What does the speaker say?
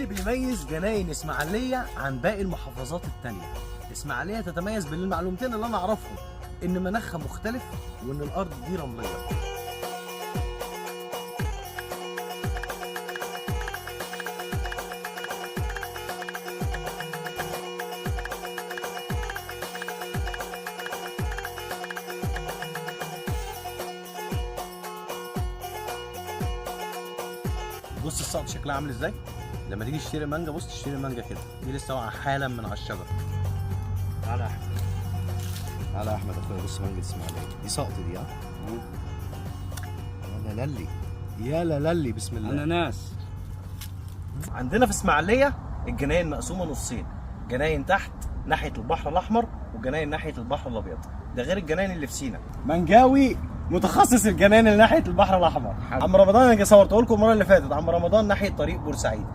اللي بيميز جناين اسماعيليه عن باقي المحافظات التانيه؟ اسماعيليه تتميز بالمعلومتين اللي انا اعرفهم، ان مناخها مختلف وان الارض دي رمليه. بص السقط شكلها عامل ازاي؟ لما تيجي تشتري مانجا، بص تشتري مانجا كده، دي لسه واقعه حالا من على الشجره. تعالى يا احمد، تعالى يا احمد اخويا، بص مانجا اسماعيليه دي سقط دي. ها يا للي يا للي، بسم الله. اناناس. عندنا في اسماعيليه الجناين مقسومه نصين، جناين تحت ناحيه البحر الاحمر وجناين ناحيه البحر الابيض، ده غير الجناين اللي في سينا. منجاوي متخصص الجناين اللي ناحيه البحر الاحمر. عم رمضان انا صورته لكم المره اللي فاتت، عم رمضان ناحيه طريق بورسعيد.